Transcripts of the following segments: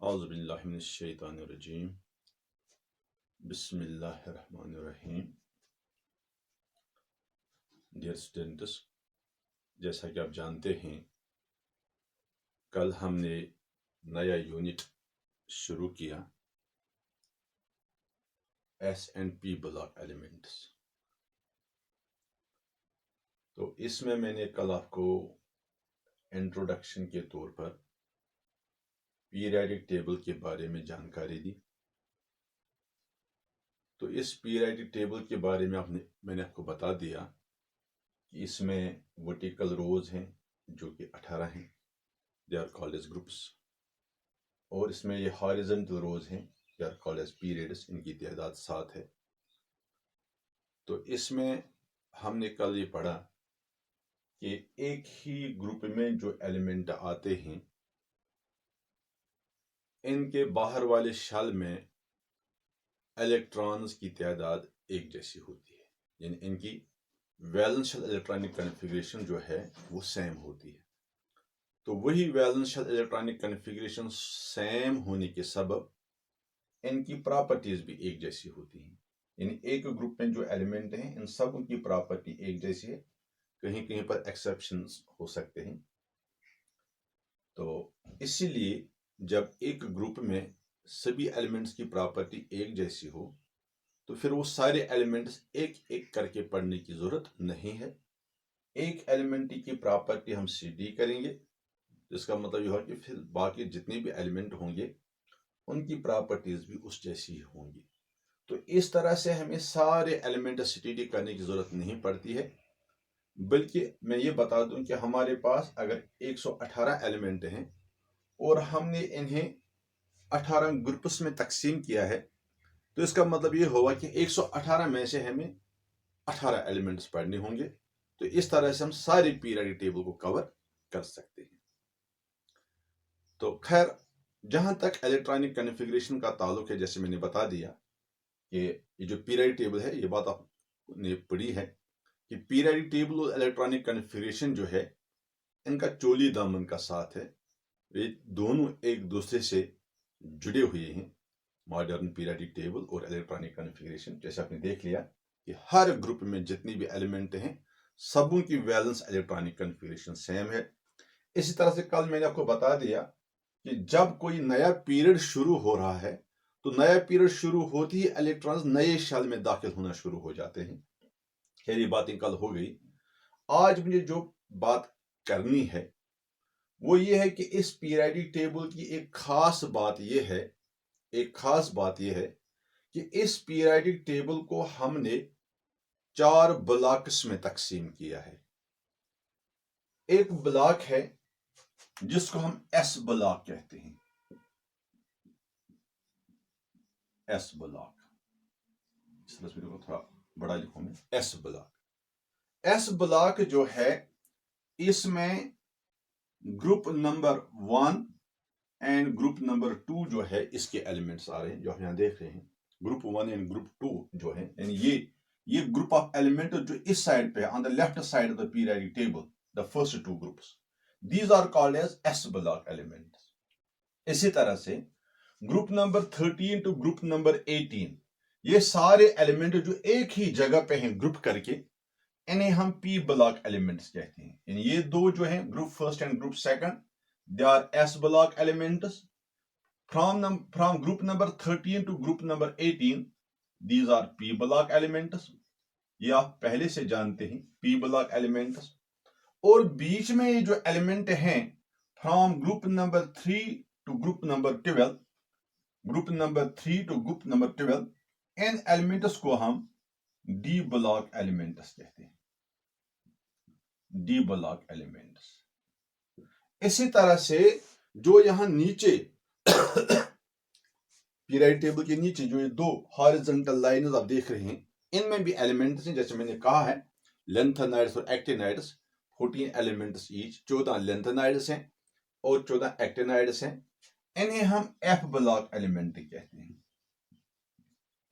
औज़ुबिल्लाहिमिनश्शैतानिर्रजीम बिस्मिल्लाहिर्रहमानिर्रहीम। Dear students, जैसा कि आप जानते हैं, कल हमने नया यूनिट शुरू किया S and P block elements. तो इसमें मैंने कल आपको इंट्रोडक्शन के तौर पर पीरियडिक टेबल के बारे में जानकारी दी। तो इस पीरियडिक टेबल के बारे में मैंने आपको बता दिया कि इसमें वर्टिकल रोज हैं जो कि 18 हैं, they are called as groups, और इसमें ये हॉरिजॉन्टल रोज हैं, they are called as periods, इनकी तादाद 7 है। तो इसमें हमने कल ये पढ़ा कि एक ही ग्रुप में जो एलिमेंट आते हैं, इनके बाहर वाले शेल में इलेक्ट्रॉन्स की तादाद एक जैसी होती है, यानी इनकी वैलेंस शेल इलेक्ट्रॉनिक कन्फिग्रेशन जो है वो सेम होती है। तो वही valence shell electronic configuration same होने के सबब इनकी प्रॉपर्टीज भी एक जैसी होती हैं। यानी एक ग्रुप में जो एलिमेंट हैं, इन सब की प्रॉपर्टी एक जैसी है, कहीं कहीं पर एक्सेप्शंस हो सकते हैं। तो इसीलिए जब एक ग्रुप में सभी एलिमेंट्स की प्रॉपर्टी एक जैसी हो, तो फिर वो सारे एलिमेंट्स एक एक करके पढ़ने की जरूरत नहीं है। एक एलिमेंट की प्रॉपर्टी हम CD करेंगे, जिसका मतलब यह है कि फिर बाकी जितने भी एलिमेंट होंगे उनकी प्रॉपर्टीज भी उस जैसी ही होंगी। तो इस तरह से हमें सारे एलिमेंट स्टडी करने की जरूरत नहीं पड़ती है, बल्कि मैं ये बता दूं कि हमारे पास अगर 118 एलिमेंट हैं और हमने इन्हें 18 ग्रुप्स में तकसीम किया है, तो इसका मतलब ये होगा कि 118 में से हमें 18 एलिमेंट्स पढ़ने होंगे। तो इस तरह से हम सारे पीरियडिक टेबल को कवर कर सकते हैं। तो खैर, जहां तक इलेक्ट्रॉनिक कॉन्फ़िगरेशन का ताल्लुक है, जैसे मैंने बता दिया कि ये जो पीरियडिक टेबल है, ये बात आपने पढ़ी है कि पीरियडिक टेबल और इलेक्ट्रॉनिक कॉन्फ़िगरेशन जो है, इनका चोली दामन का साथ है। ये दोनों एक दूसरे से जुड़े हुए हैं, मॉडर्न पीरियडिक टेबल और इलेक्ट्रॉनिक कॉन्फ़िगरेशन। जैसे आपने देख लिया कि हर ग्रुप में जितनी भी एलिमेंट हैं, सबों की वैलेंस इलेक्ट्रॉनिक कॉन्फ़िगरेशन सेम है। इसी तरह से कल मैंने आपको बता दिया कि जब कोई नया पीरियड शुरू हो रहा है, तो नया पीरियड शुरू होते ही इलेक्ट्रॉन्स नए शेल में दाखिल होना शुरू हो जाते हैं। खैर, ये बातें कल हो गई। आज मुझे जो बात करनी है वो ये है कि इस पीरियडिक टेबल की एक खास बात ये है कि इस पीरियडिक टेबल को हमने 4 ब्लॉक्स में तकसीम किया है। एक ब्लॉक है जिसको हम S ब्लॉक कहते हैं, S ब्लॉक। इस तस्वीर को थोड़ा बड़ा लिखूं मैं, S ब्लॉक। S ब्लॉक जो है, इसमें group number 1 and group number 2 जो है, इसके एलिमेंट्स आ रहे हैं, जो आप यहां देख रहे हैं। ग्रुप 1 एंड ग्रुप 2 जो है, यानी ये ग्रुप ऑफ एलिमेंट जो इस साइड पे है, on the left side of the periodic table, the first 2 groups, these are called as S block elements. इसी तरह से group number 13 to group number 18, ये सारे एलिमेंट जो एक ही जगह पे हैं ग्रुप करके, इन्हें हम P ब्लॉक एलिमेंट्स कहते हैं। यानी ये दो जो हैं, group first and group second, they are S block elements. From group number 13 to group number 18, these are P block elements. ये आप पहले से जानते हैं, P block elements। और बीच में ये जो एलिमेंट हैं, from group number 3 to group number 12, group number 3 to group number 12, in elements को हम D block elements कहते हैं, D block elements। इसी तरह से जो यहां नीचे पीरियडिक टेबल के नीचे जो ये 2 हॉरिजॉन्टल लाइंस आप देख रहे हैं, इनमें भी एलिमेंट्स हैं। जैसे मैंने कहा है, लेंथेनाइड्स और एक्टिनाइड्स, 14 एलिमेंट्स ईच, 14 लेंथेनाइड्स हैं और 14 एक्टिनाइड्स हैं। इन्हें हम F ब्लॉक एलिमेंट कहते हैं,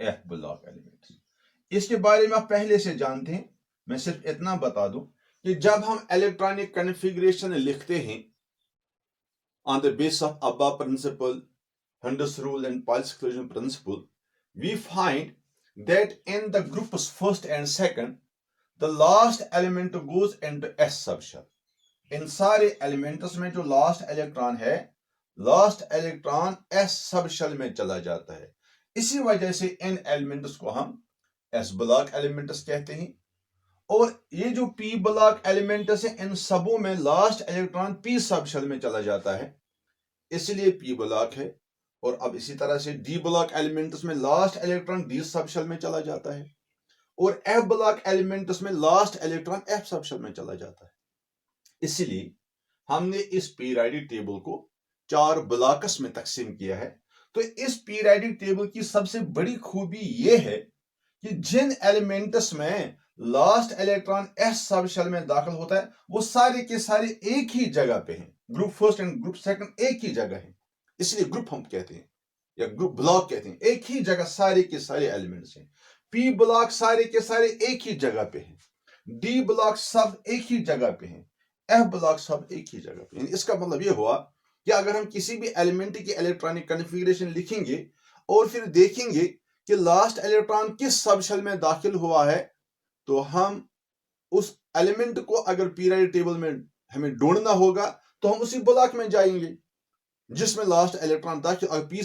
F ब्लॉक एलिमेंट्स। इसके बारे में आप पहले से जानते हैं। मैं सिर्फ इतना बता दूं कि जब हम इलेक्ट्रॉनिक कॉन्फ़िगरेशन लिखते हैं on the base of aufbau principle, Hunter's rule and Paul's exclusion principle, we find that in the groups first and second, the last element goes into S subshell. इन सारे एलिमेंट्स में जो last electron है, last electron S subshell में चला जाता है। इसी वजह से इन एलिमेंट्स को हम एस ब्लॉक एलिमेंट्स कहते हैं। और ये जो पी ब्लॉक एलिमेंट्स है, इन सबों में लास्ट इलेक्ट्रॉन पी सबशेल में चला जाता है, इसलिए पी ब्लॉक है। और अब इसी तरह से डी ब्लॉक एलिमेंट्स में लास्ट इलेक्ट्रॉन डी सबशेल में चला जाता है, और एफ ब्लॉक एलिमेंट्स में लास्ट इलेक्ट्रॉन एफ सबशेल में चला जाता है। इसलिए हमने इस पीरियोडिक टेबल को 4 ब्लॉक्स में तकसीम किया है। तो इस पीरियोडिक टेबल की सबसे बड़ी खूबी यह है कि जिन एलिमेंट्स में लास्ट इलेक्ट्रॉन एस सबशेल में दाखिल होता है, वो सारे के सारे एक ही जगह पे हैं। Group first and group second एक ही जगह है, इसलिए ग्रुप हम कहते हैं या ग्रुप ब्लॉक कहते हैं। एक ही जगह सारे के सारे एलिमेंट्स हैं। पी ब्लॉक सारे के सारे एक ही जगह पे हैं। डी ब्लॉक सब एक ही जगह पे हैं। एफ ब्लॉक सब एक ही जगह पे। इसका मतलब यह हुआ कि अगर हम किसी भी एलिमेंट की इलेक्ट्रॉनिक कॉन्फ़िगरेशन लिखेंगे और फिर देखेंगे कि लास्ट इलेक्ट्रॉन किस सबशेल में दाखिल हुआ है, तो हम उस एलिमेंट को अगर पीरियोडिक टेबल में हमें ढूंढना होगा तो हम उसी ब्लॉक में जाएंगे जिसमें लास्ट इलेक्ट्रॉन दाखिल, अगर पी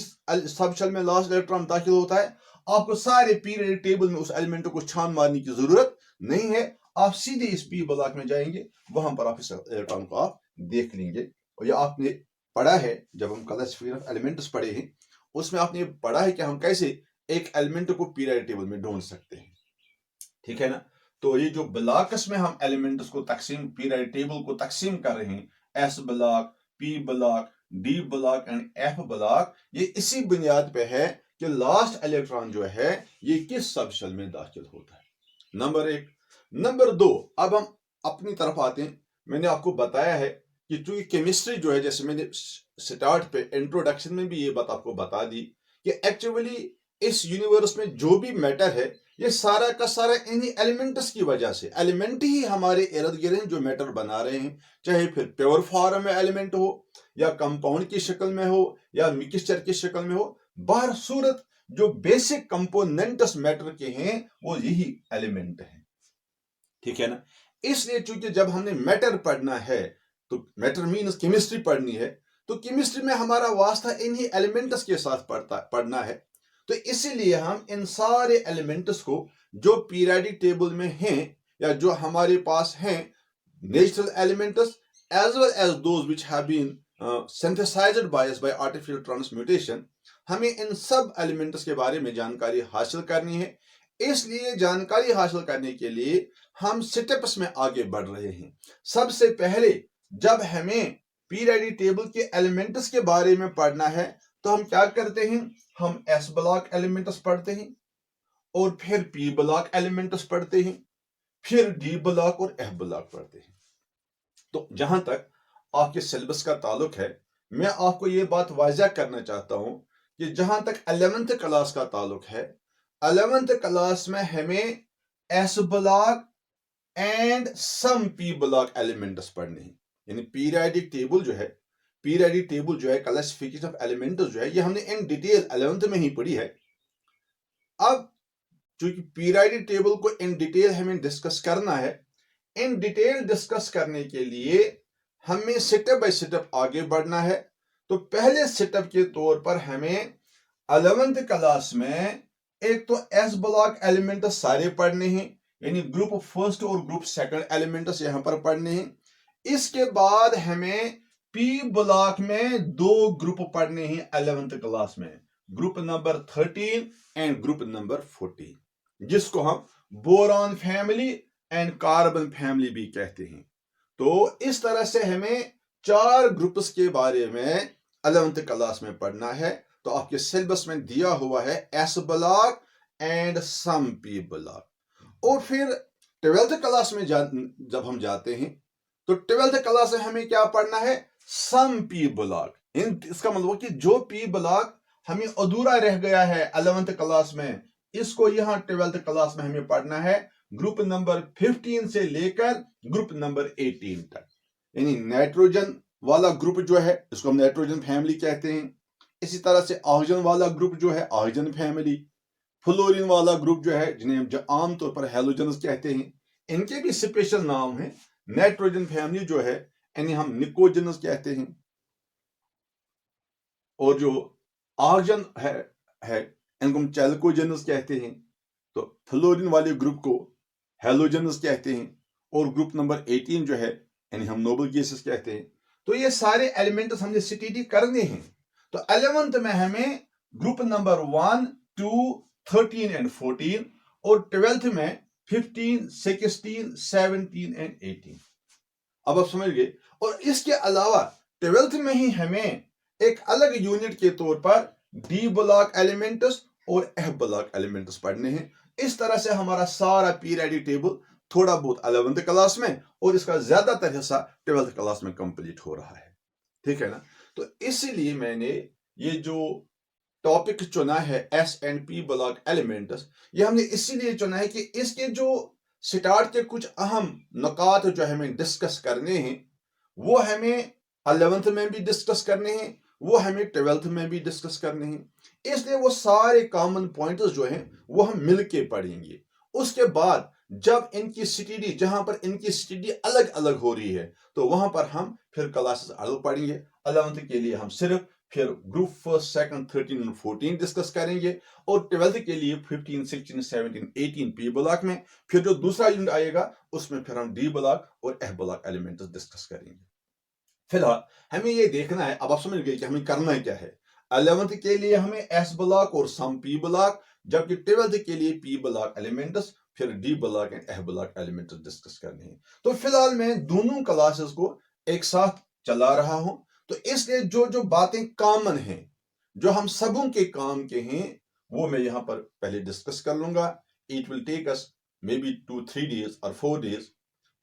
सबशेल में लास्ट इलेक्ट्रॉन दाखिल होता है, आपको सारे पीरियोडिक टेबल में उस एलिमेंट को छान मारने की जरूरत नहीं है। आप सीधे इस पी ब्लॉक में जाएंगे, वहां पर आप इस इलेक्ट्रॉन को आप देख लेंगे। और ये आपने पढ़ा है, जब हम क्लासिफिकेशन ऑफ एलिमेंट्स पढ़े हैं, उसमें आपने पढ़ा है कि हम कैसे एक एलिमेंट को पीरियोडिक टेबल में ढूंढ सकते हैं। ठीक है ना। तो ये जो ब्लॉक्स में हम एलिमेंट्स को तकसीम, पीरियोडिक टेबल को तकसीम कर रहे हैं, S block, P block, D block and F block, ये इसी बुनियाद पे है कि लास्ट इलेक्ट्रॉन जो है ये किस सबशेल में दाखिल होता है। नंबर 1। नंबर 2, अब हम अपनी तरफ आते हैं। मैंने आपको बताया है कि चूंकि केमिस्ट्री जो है, जैसे मैंने स्टार्ट पे इंट्रोडक्शन में भी ये बात आपको बता दी कि एक्चुअली इस यूनिवर्स में जो भी मैटर है, ये सारा का सारा इन्हीं एलिमेंट्स की वजह से, एलिमेंट ही हमारे इर्द गिर्द जो मैटर बना रहे हैं, चाहे फिर प्योर फॉर्म में एलिमेंट हो या कंपाउंड की शक्ल में हो या मिक्सचर की शक्ल में हो, बाहर सूरत जो बेसिक कंपोनेंट्स मैटर के हैं वो यही एलिमेंट है। ठीक है ना। इसलिए चूंकि जब हमने मैटर पढ़ना है, तो मैटर मीन्स केमिस्ट्री पढ़नी है, तो केमिस्ट्री में हमारा वास्ता इन्हीं एलिमेंट्स के साथ पढ़ना है। तो इसीलिए हम इन सारे एलिमेंट्स को जो पीरियोडिक टेबल में हैं या जो हमारे पास हैं, natural elements as well as those which have been synthesized by us by artificial transmutation, हमें इन सब एलिमेंट्स के बारे में जानकारी हासिल करनी है। इसलिए जानकारी हासिल करने के लिए हम स्टेप्स में आगे बढ़ रहे हैं। सबसे पहले जब हमें पीरियोडिक टेबल के एलिमेंट्स के बारे में पढ़ना है, तो हम क्या करते हैं, हम एस ब्लॉक एलिमेंट्स पढ़ते हैं, और फिर पी ब्लॉक एलिमेंट्स पढ़ते हैं, फिर डी ब्लॉक और एफ ब्लॉक पढ़ते हैं। तो जहां तक आपके सिलेबस का ताल्लुक है, मैं आपको यह बात वाज़ह करना चाहता हूं कि जहां तक 11th क्लास का ताल्लुक है, 11th क्लास में हमें S block and some P block elements पढ़ने हैं। यानी पीरियोडिक टेबल जो है, क्लासिफिकेशन ऑफ एलिमेंट्स जो है, ये हमने इन डिटेल 11th में ही पढ़ी है। अब चूंकि पीरियोडिक टेबल को इन डिटेल हमें डिस्कस करना है, इन डिटेल डिस्कस करने के लिए हमें स्टेप बाय स्टेप आगे बढ़ना है। तो पहले स्टेप के तौर पर हमें 11th क्लास में एक तो एस ब्लॉक एलिमेंट्स सारे पढ़ने हैं, यानी ग्रुप फर्स्ट और ग्रुप सेकंड एलिमेंट्स यहां पर पढ़ने हैं। इसके बाद हमें पी ब्लॉक में 2 ग्रुप पढ़ने हैं 11th क्लास में, group number 13 and group number 14, जिसको हम boron family and carbon family भी कहते हैं। तो इस तरह से हमें 4 ग्रुप्स के बारे में 11th क्लास में पढ़ना है। तो आपके सिलेबस में दिया हुआ है S block and some P block. और फिर 12th क्लास में जब हम जाते हैं, तो 12th क्लास में हमें क्या पढ़ना है, सम पी ब्लॉक। इसका मतलब कि जो पी ब्लॉक हमें अधूरा रह गया है 11th क्लास में, इसको यहां 12th क्लास में हमें पढ़ना है, ग्रुप नंबर 15 से लेकर ग्रुप नंबर 18 तक। यानी नाइट्रोजन वाला ग्रुप जो है, इसको हम नाइट्रोजन फैमिली कहते हैं। इसी तरह से ऑक्सीजन वाला ग्रुप जो है ऑक्सीजन फैमिली, फ्लोरीन वाला ग्रुप जो है जिन्हें हम आमतौर पर हेलोजन्स कहते हैं, इनके भी स्पेशल नाम है। नाइट्रोजन फैमिली जो है इन्हें हम निकोजनस कहते हैं, और जो ऑक्सीजन है इनको हम चैल्कोजनस कहते हैं। तो फ्लोरीन वाले ग्रुप को हेलोजनस कहते हैं, और ग्रुप नंबर 18 जो है इन्हें हम नोबल गैसेस कहते हैं। तो ये सारे एलिमेंट्स हमने स्टडी करने हैं। तो 11th में हमें ग्रुप नंबर 1, 2, 13 एंड 14, और 12th में 15, 16, 17 एंड 18। अब आप समझ गए। और इसके अलावा 12th में ही हमें एक अलग यूनिट के तौर पर डी ब्लॉक एलिमेंट्स और एफ ब्लॉक एलिमेंट्स पढ़ने हैं। इस तरह से हमारा सारा पीरियडिक टेबल थोड़ा बहुत 11th क्लास में और इसका ज्यादातर हिस्सा 12th क्लास में कंप्लीट हो रहा है, ठीक है ना। तो इसीलिए मैंने ये जो टॉपिक चुना है S and P block elements, ये हमने इसीलिए चुना है कि इसके जो स्टार्ट के कुछ अहम नुकात जो हमें डिस्कस करने हैं वो हमें 11th में भी डिस्कस करने हैं, वो हमें 12th में भी डिस्कस करने हैं। इसलिए वो सारे कॉमन पॉइंट्स जो हैं वो हम मिलके पढ़ेंगे। उसके बाद जब इनकी स्टडी, जहां पर इनकी स्टडी अलग अलग हो रही है, तो वहां पर हम फिर क्लासेस अलग पढ़ेंगे। 11th के लिए हम सिर्फ फिर ग्रुप 1, 2, 13 और 14 डिस्कस करेंगे, और 12th के लिए 15, 16, 17, 18 पी ब्लॉक में। फिर जो दूसरा यूनिट आएगा उसमें फिर हम डी ब्लॉक और एफ ब्लॉक एलिमेंट्स डिस्कस करेंगे। फिलहाल हमें ये देखना है, अब आप समझ गए कि हमें करना क्या है। 11th के लिए हमें एस ब्लॉक और सम पी ब्लॉक, जबकि 12th के लिए पी ब्लॉक एलिमेंट्स, फिर D block and F block elements discuss करने हैं। तो फिलहाल मैं दोनों क्लासेस को एक साथ चला रहा हूं, तो इसलिए जो जो बातें कॉमन हैं, जो हम सबों के काम के हैं, वो मैं यहां पर पहले डिस्कस कर लूंगा। It will take us maybe 2-3 days और 4 days,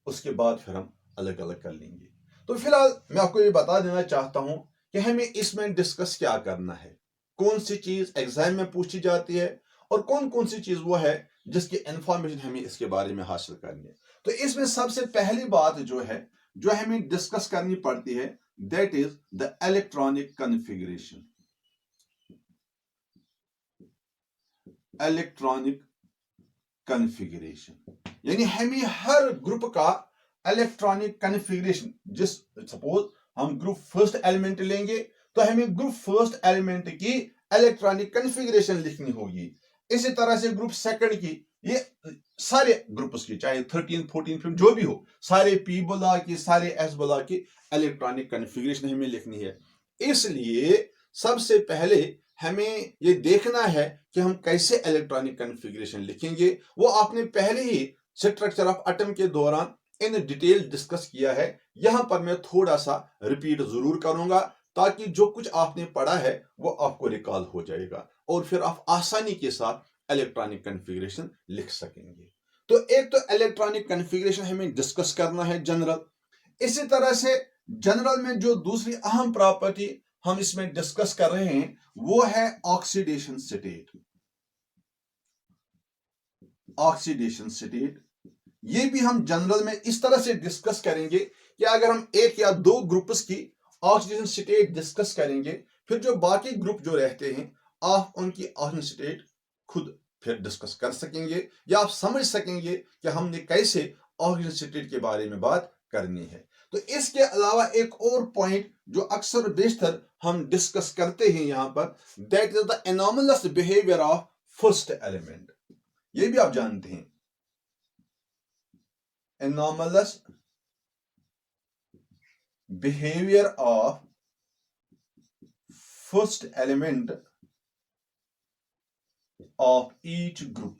उसके बाद फिर हम अलग अलग कर लेंगे। तो फिलहाल मैं आपको ये बता देना चाहता हूं कि हमें इसमें डिस्कस क्या करना है, कौन सी चीज एग्जाम में पूछी जाती है, और कौन कौन सी चीज वो है जिसकी इंफॉर्मेशन हमें इसके बारे में हासिल करनी है। तो इसमें सबसे पहली बात जो है, जो हमें डिस्कस करनी पड़ती है, that is the electronic configuration. Electronic configuration यानी हमें हर ग्रुप का इलेक्ट्रॉनिक कॉन्फ़िगरेशन, जिस सपोज हम ग्रुप फर्स्ट एलिमेंट लेंगे तो हमें ग्रुप फर्स्ट एलिमेंट की इलेक्ट्रॉनिक कॉन्फ़िगरेशन लिखनी होगी। इसी तरह से ग्रुप सेकंड की, ये सारे ग्रुप्स की, चाहे 13, 14, 15 जो भी हो, सारे पी ब्लॉक की, सारे एस ब्लॉक की इलेक्ट्रॉनिक कॉन्फ़िगरेशन हमें लिखनी है। इसलिए सबसे पहले हमें ये देखना है कि हम कैसे इलेक्ट्रॉनिक कॉन्फ़िगरेशन लिखेंगे। वो आपने पहले ही स्ट्रक्चर ऑफ एटम के दौरान इन डिटेल डिस्कस किया है। यहां पर मैं थोड़ा सा रिपीट जरूर करूंगा ताकि जो कुछ आपने पढ़ा है वो आपको रिकॉल हो जाएगा और फिर आप आसानी के साथ इलेक्ट्रॉनिक कॉन्फ़िगरेशन लिख सकेंगे। तो एक तो इलेक्ट्रॉनिक कॉन्फ़िगरेशन हमें डिस्कस करना है जनरल। इसी तरह से जनरल में जो दूसरी अहम प्रॉपर्टी हम इसमें डिस्कस कर रहे हैं वो है ऑक्सीडेशन स्टेट। ऑक्सीडेशन स्टेट ये भी हम जनरल में इस तरह से डिस्कस करेंगे कि अगर हम एक या दो ग्रुप्स की ऑक्सीडेशन स्टेट डिस्कस करेंगे, फिर जो बाकी ग्रुप जो रहते हैं आप उनकी ऑक्सीडेशन स्टेट खुद फिर डिस्कस कर सकेंगे, या आप समझ सकेंगे कि हमने कैसे ऑक्सीडेशन स्टेट के बारे में बात करनी है। तो इसके अलावा एक और पॉइंट जो अक्सर बेशतर हम डिस्कस करते हैं यहां पर, that is the anomalous behaviour of first element. ये भी आप जानते हैं, anomalous behavior of first element of each group।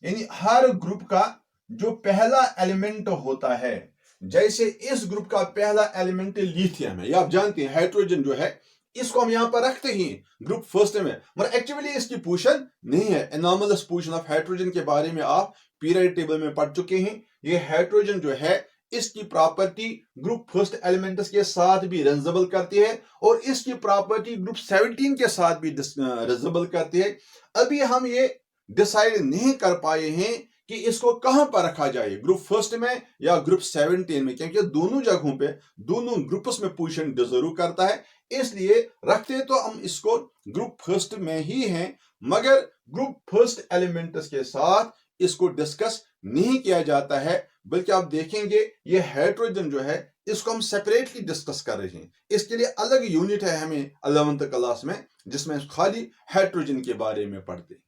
यानी हर ग्रुप का जो पहला एलिमेंट होता है, जैसे इस ग्रुप का पहला एलिमेंट लिथियम है, ये आप जानते हैं, हाइड्रोजन जो है इसको हम यहां पर रखते ही ग्रुप फर्स्ट में, मगर एक्चुअली इसकी पोजीशन नहीं है। एनॉमलस पोजीशन ऑफ हाइड्रोजन के बारे में आप पीरियड टेबल में पढ़ चुके हैं। ये हाइड्रोजन जो है इसकी प्रॉपर्टी ग्रुप फर्स्ट एलिमेंट्स के साथ भी रिजल्ट करती है और इसकी प्रॉपर्टी ग्रुप 17 के साथ भी रिजल्ट करती है। अभी हम ये डिसाइड नहीं कर पाए हैं कि इसको कहां पर रखा जाए, ग्रुप फर्स्ट में या ग्रुप 17 में, क्योंकि दोनों जगहों पे दोनों ग्रुप्स में पोजीशन डिजर्व करता है। इसलिए रखते तो हम इसको ग्रुप फर्स्ट में ही हैं, मगर ग्रुप फर्स्ट एलिमेंट्स के साथ इसको डिस्कस नहीं किया जाता है, बल्कि आप देखेंगे ये हाइड्रोजन जो है इसको हम सेपरेटली डिस्कस कर रहे हैं। इसके लिए अलग यूनिट है हमें 11th क्लास में, जिसमें खाली हाइड्रोजन के बारे में पढ़ते हैं।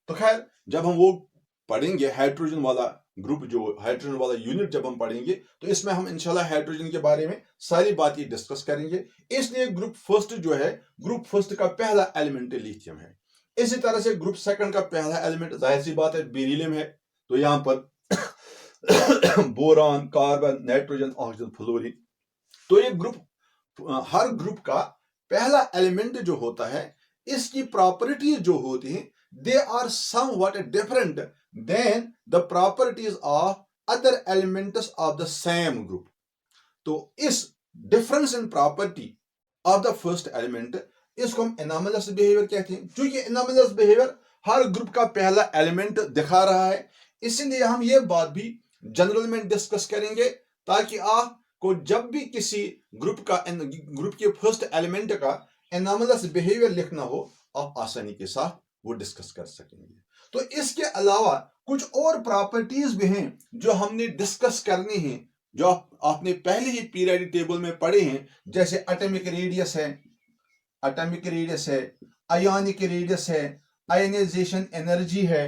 तो खैर, जब हम वो पढ़ेंगे हाइड्रोजन वाला ग्रुप, जो हाइड्रोजन वाला यूनिट जब हम पढ़ेंगे, तो इसमें हम इंशाल्लाह हाइड्रोजन के बारे में सारी बातें डिस्कस करेंगे। इसलिए ग्रुप फर्स्ट जो है, ग्रुप फर्स्ट का पहला एलिमेंट लिथियम है। इसी तरह से ग्रुप सेकंड का पहला एलिमेंट जाहिर सी बात है बेरिलियम है। तो यहां पर boron, carbon, nitrogen, oxygen, fluorine. तो ये ग्रुप, हर ग्रुप का पहला एलिमेंट जो होता है, इसकी प्रॉपर्टीज जो होती हैं, they are somewhat different than the properties of other elements of the same group. तो इस difference in property of the first element, इसको हम एनोमलस बिहेवियर कहते हैं। क्योंकि एनोमलस बिहेवियर हर ग्रुप का पहला एलिमेंट दिखा रहा है, इसीलिए हम ये बात भी जनरल में डिस्कस करेंगे, ताकि आपको जब भी किसी ग्रुप के फर्स्ट एलिमेंट का एनोमलस बिहेवियर लिखना हो, आप आसानी के साथ वो डिस्कस कर सकेंगे। तो इसके अलावा कुछ और प्रॉपर्टीज भी हैं जो हमने डिस्कस करनी है, जो आपने पहले ही पीरियोडिक टेबल में पढ़े हैं, जैसे एटॉमिक रेडियस है, आयोनिक रेडियस है, आयनाइजेशन एनर्जी है,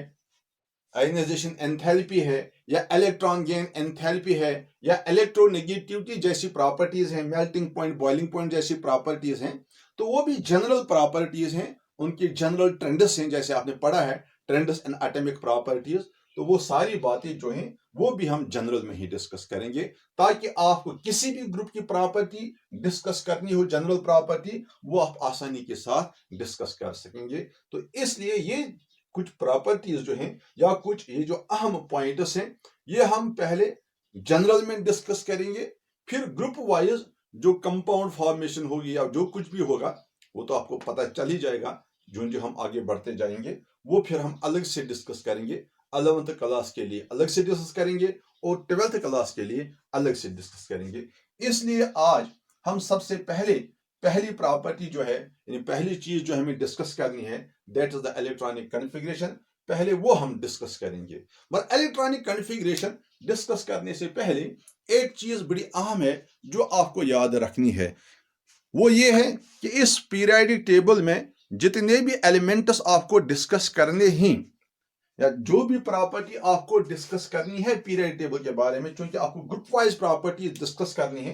आयनाइजेशन एंथैल्पी है, या इलेक्ट्रॉन गेन एंथैल्पी है, या इलेक्ट्रोनेगेटिविटी जैसी प्रॉपर्टीज हैं, मेल्टिंग पॉइंट, बॉइलिंग पॉइंट जैसी प्रॉपर्टीज हैं। तो वो भी जनरल प्रॉपर्टीज हैं, उनकी जनरल ट्रेंड्स हैं, जैसे आपने पढ़ा है ट्रेंड्स एंड एटॉमिक प्रॉपर्टीज। तो वो सारी बातें जो हैं वो भी हम जनरल में ही डिस्कस करेंगे, ताकि आपको किसी भी ग्रुप की प्रॉपर्टी डिस्कस करनी हो, जनरल प्रॉपर्टी, वो आप आसानी के साथ डिस्कस कर सकेंगे। तो इसलिए ये कुछ प्रॉपर्टीज जो हैं, या कुछ ये जो अहम पॉइंट्स हैं, ये हम पहले जनरल में डिस्कस करेंगे। फिर ग्रुप वाइज जो कंपाउंड फॉर्मेशन होगी या जो कुछ भी होगा, वो तो आपको पता चल ही जाएगा। जो जो हम आगे बढ़ते जाएंगे वो फिर हम अलग से डिस्कस करेंगे। 11th क्लास के लिए अलग से डिस्कस करेंगे और 12th क्लास के लिए अलग से डिस्कस करेंगे। इसलिए आज हम सबसे पहली प्रॉपर्टी जो है, यानी पहली चीज जो हमें डिस्कस करनी है, that is the electronic configuration. पहले वो हम डिस्कस करेंगे। मगर इलेक्ट्रॉनिक कॉन्फ़िगरेशन डिस्कस करने से पहले एक चीज बड़ी अहम है जो आपको याद रखनी है, वो ये है कि इस पीरियोडिक टेबल में जितने भी एलिमेंट्स आपको डिस्कस करने हैं, या जो भी प्रॉपर्टी आपको डिस्कस करनी है पीरियोडिक टेबल के बारे में, क्योंकि आपको ग्रुप वाइज प्रॉपर्टी डिस्कस करनी है,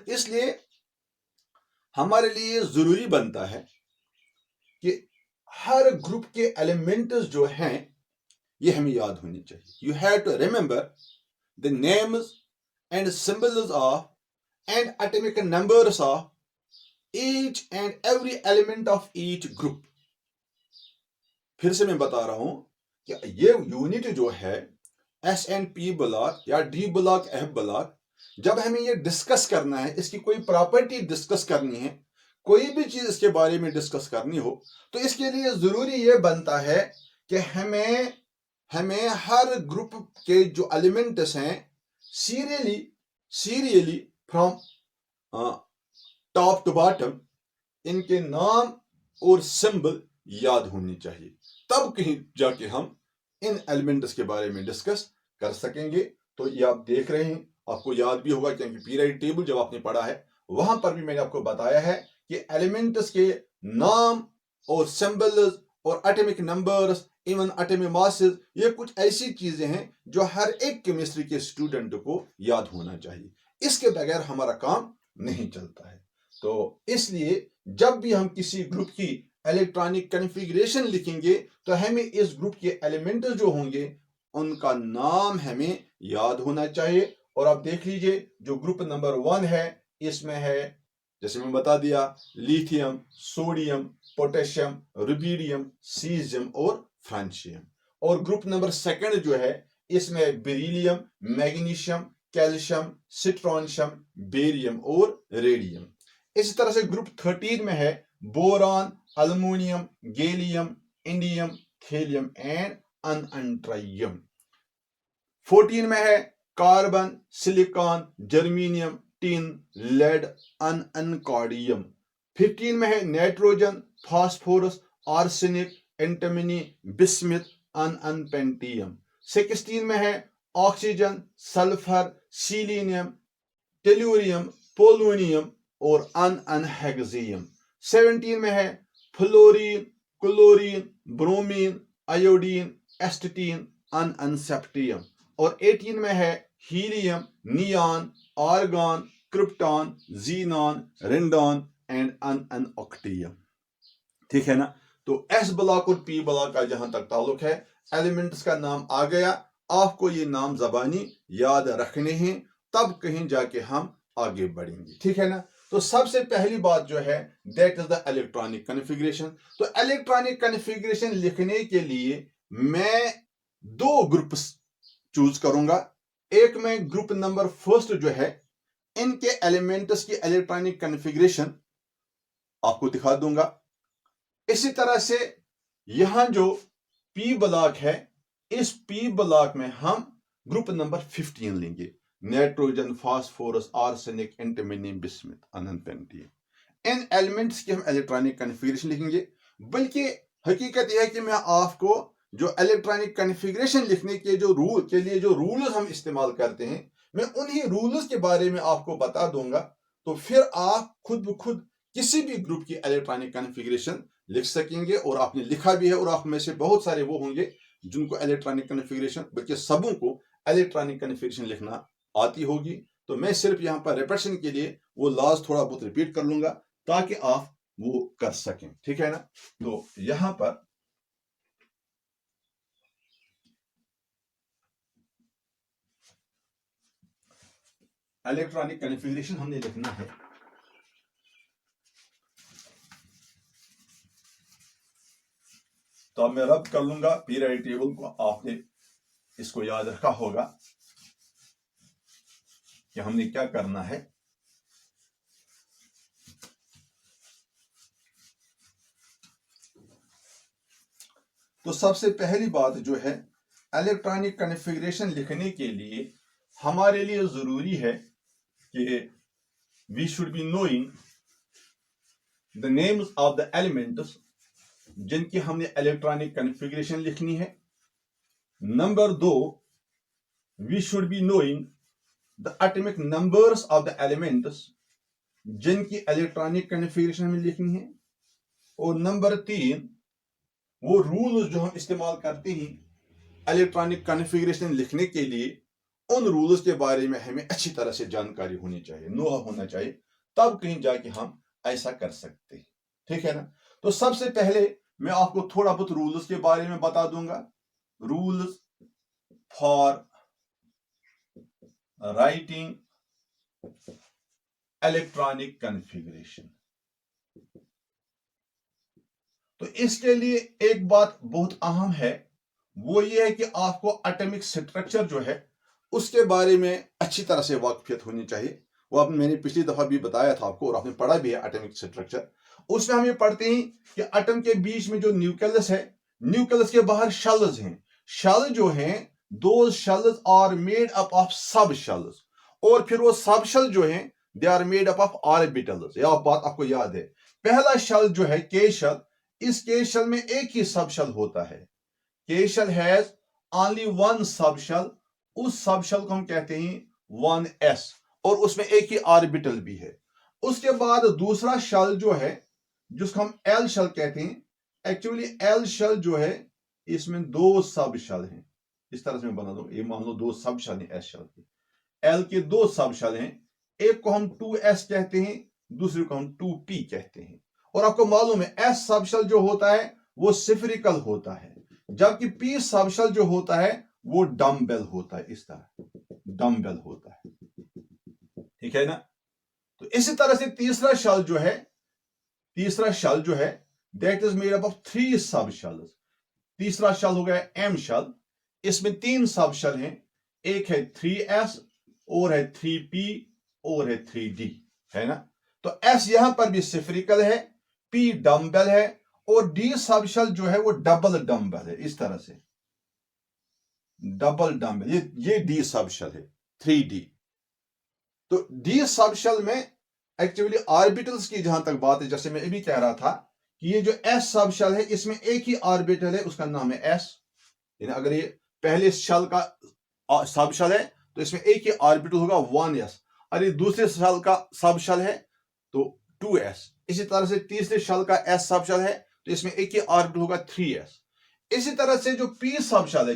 इसलिए हमारे लिए जरूरी बनता है कि हर ग्रुप के एलिमेंट्स जो हैं ये हमें याद होनी चाहिए। You have to remember the names and symbols of and atomic numbers of each and every element of each group. फिर से मैं बता रहा हूं कि ये यूनिट जो है SNP ब्लॉक या D ब्लॉक, F ब्लॉक, जब हमें ये डिस्कस करना है, इसकी कोई प्रॉपर्टी डिस्कस करनी है, कोई भी चीज इसके बारे में डिस्कस करनी हो, तो इसके लिए जरूरी ये बनता है कि हमें हर ग्रुप के जो एलिमेंट्स हैं serially from top to bottom, इनके नाम और सिंबल याद होनी चाहिए, तब कहीं जाके हम इन एलिमेंट्स के बारे में डिस्कस कर सकेंगे। तो ये आप देख रहे हैं, आपको याद भी होगा, क्योंकि पीरियोडिक टेबल जब आपने पढ़ा है वहां पर भी मैंने आपको बताया है कि एलिमेंट्स के नाम और सिंबल्स और atomic numbers, even atomic masses, ये कुछ ऐसी चीजें हैं जो हर एक केमिस्ट्री के स्टूडेंट को याद होना चाहिए। इसके बगैर हमारा काम नहीं चलता है। तो इसलिए जब भी हम किसी ग्रुप की इलेक्ट्रॉनिक कॉन्फ़िगरेशन लिखेंगे, तो हमें इस ग्रुप के एलिमेंट्स जो होंगे उनका नाम हमें याद होना चाहिए। और आप देख लीजिए, जो ग्रुप नंबर 1 है, इसमें है, जैसे मैं बता दिया, lithium, sodium, potassium, rubidium, caesium और फ्रांशियम। और ग्रुप नंबर 2 जो है, इसमें beryllium, magnesium, calcium, strontium, barium और रेडियम। इसी तरह से ग्रुप 13 में है boron, aluminium, gallium, indium, thallium and ununtrium. 14 में है carbon, silicon, germanium, tin, lead, ununquadium. 15 में है nitrogen, phosphorus, arsenic, antimony, bismuth, ununpentium. 16 में है oxygen, sulphur, selenium, tellurium, polonium और अनअनहेक्सियम। 17 में है fluorine, chlorine, bromine, iodine, astatine, ununseptium. और 18 में है helium, neon, argon, krypton, xenon, radon and ununoctium. ठीक है ना। तो एस ब्लॉक और पी ब्लॉक का जहां तक ताल्लुक है, एलिमेंट्स का नाम आ गया, आपको ये नाम जबानी याद रखने हैं, तब कहीं जाके हम आगे बढ़ेंगे। ठीक है ना। तो सबसे पहली बात जो है that is the electronic configuration. तो इलेक्ट्रॉनिक कॉन्फ़िगरेशन लिखने के लिए मैं दो ग्रुप्स चूज करूंगा। एक में ग्रुप नंबर फर्स्ट जो है, इनके एलिमेंट्स की इलेक्ट्रॉनिक कॉन्फ़िगरेशन आपको दिखा दूंगा। इसी तरह से यहां जो पी ब्लॉक है, इस पी ब्लॉक में हम ग्रुप नंबर 15 लेंगे, nitrogen, phosphorus, arsenic, antimony, bismuth, ununpentium. इन एलिमेंट्स की हम इलेक्ट्रॉनिक कॉन्फ़िगरेशन लिखेंगे। बल्कि हकीकत यह है कि मैं आपको जो इलेक्ट्रॉनिक कॉन्फ़िगरेशन लिखने के जो रूल्स हम इस्तेमाल करते हैं, मैं उन्हीं रूल्स के बारे में आपको बता दूंगा। तो फिर आप खुद ब खुद किसी भी ग्रुप की इलेक्ट्रॉनिक कॉन्फ़िगरेशन लिख सकेंगे। और आपने लिखा भी है, और आप में से बहुत सारे वो होंगे जिनको इलेक्ट्रॉनिक कॉन्फ़िगरेशन, बल्कि सबों को इलेक्ट्रॉनिक कॉन्फ़िगरेशन लिखना आती होगी। तो मैं सिर्फ यहां पर रिपीटेशन के लिए वो लॉज थोड़ा बहुत रिपीट कर लूंगा ताकि आप वो कर सकें। ठीक है ना। तो यहां पर इलेक्ट्रॉनिक कॉन्फ़िगरेशन हमने लिखना है। तो अब मैं रब कर लूंगा पीरियोडिक टेबल को। आपने इसको याद रखा होगा कि हमने क्या करना है। तो सबसे पहली बात जो है, इलेक्ट्रॉनिक कॉन्फ़िगरेशन लिखने के लिए हमारे लिए जरूरी है कि we should be knowing the names of the elements जिनकी हमने इलेक्ट्रॉनिक कॉन्फ़िगरेशन लिखनी है। Number 2, we should be knowing the atomic numbers of the elements जिनकी इलेक्ट्रॉनिक कॉन्फ़िगरेशन हमें लिखनी है। और नंबर 3, वो रूल्स जो हम इस्तेमाल करते हैं इलेक्ट्रॉनिक कॉन्फ़िगरेशन लिखने के लिए, उन रूल्स के बारे में हमें अच्छी तरह से जानकारी होनी चाहिए, नो होना चाहिए, तब कहीं जाके हम ऐसा कर सकते हैं। ठीक है ना। तो सबसे पहले मैं आपको थोड़ा बहुत रूल्स के बारे में बता दूंगा। Rules for writing electronic configuration. तो इसके लिए एक बात बहुत अहम है, वो ये है कि आपको एटॉमिक स्ट्रक्चर जो है उसके बारे में अच्छी तरह से वाकफियत होनी चाहिए। वो मैंने पिछली दफा भी बताया था आपको, और आपने पढ़ा भी है एटॉमिक स्ट्रक्चर। उसमें हम ये पढ़ते हैं कि एटम के बीच में जो न्यूक्लियस है, न्यूक्लियस के बाहर शेल्स हैं। शेल जो हैं, दो shells are made up of sub shells. और फिर वो सब शेल जो हैं, they are made up of orbitals. यह बात आपको याद है। पहला शेल जो है के शेल, इस के शेल में एक ही सब शेल होता है। K shell has only one sub shell. उस सब शेल को हम कहते हैं 1s, और उसमें एक ही ऑर्बिटल भी है। उसके बाद दूसरा शेल जो है, जिसको हम एल शेल कहते हैं, एक्चुअली एल शेल जो है, इसमें दो सब शेल हैं। इस तरह से मैं बना दूं, ये मान लो दो सब शेल हैं एस शेल के। एल के दो सब शेल हैं, एक को हम 2s कहते हैं, दूसरे को हम 2p कहते हैं। और आपको मालूम है एस सब शेल जो होता है वो सिफरिकल होता है, जबकि पी सब शेल जो होता है वो डम्बेल होता है। इस तरह डम्बेल होता है। ठीक है ना। तो इसी तरह से तीसरा शेल जो है that is made up of 3 सब शेल्स। तीसरा शेल हो गया एम शेल। इसमें 3 सब शेल हैं, एक है 3s, और है 3p, और है 3d, है ना। तो s यहां पर भी सिफरिकल है, p डम्बेल है, और d सब शेल जो है वो डबल डम्बेल है। इस तरह से डबल डम्बल, ये डी सबशेल है 3D। तो डी सबशेल में एक्चुअली ऑर्बिटल्स की जहां तक बात है, जैसे मैं अभी कह रहा था कि ये जो एस सबशेल है इसमें एक ही ऑर्बिटल है, उसका नाम है एस। यानी अगर ये पहले शेल का सबशेल है तो इसमें एक ही ऑर्बिटल होगा 1s, और ये दूसरे शेल का सबशेल है तो 2s। इसी तरह से तीसरे शेल का एस सबशेल है तो इसमें एक ही ऑर्बिटल होगा 3s। इसी तरह से जो पी सबशेल है,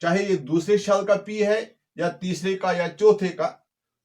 चाहे ये दूसरे शेल का पी है या तीसरे का या चौथे का,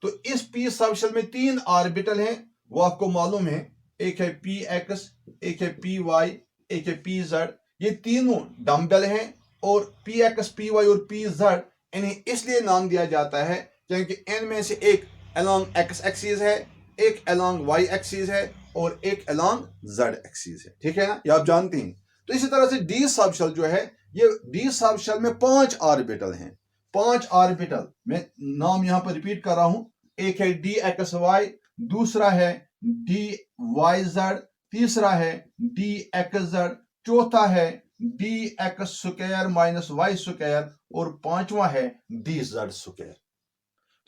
तो इस पी सबशेल में 3 ऑर्बिटल हैं, वो आपको मालूम है। एक है पी एक्स, एक है पी वाई, एक है पी जेड। ये तीनों डम्बल हैं और पी एक्स, पी वाई और पी जेड इन्हें इसलिए नाम दिया जाता है क्योंकि इनमें से एक अलोंग एक्स एक्सिस है, एक अलोंग वाई एक्सिस है और एक अलोंग जेड एक्सिस है। ठीक है ना, ये आप जानते हैं। तो इसी तरह से डी सबशेल जो है, ये डी सबशेल में 5 ऑर्बिटल हैं। 5 ऑर्बिटल, मैं नाम यहां पर रिपीट कर रहा हूं। एक है डी एक्स वाई, दूसरा है डी वाई जेड, तीसरा है डी एक्स जेड, चौथा है D X square minus Y square और पांचवा है डी जेड स्क्वायर।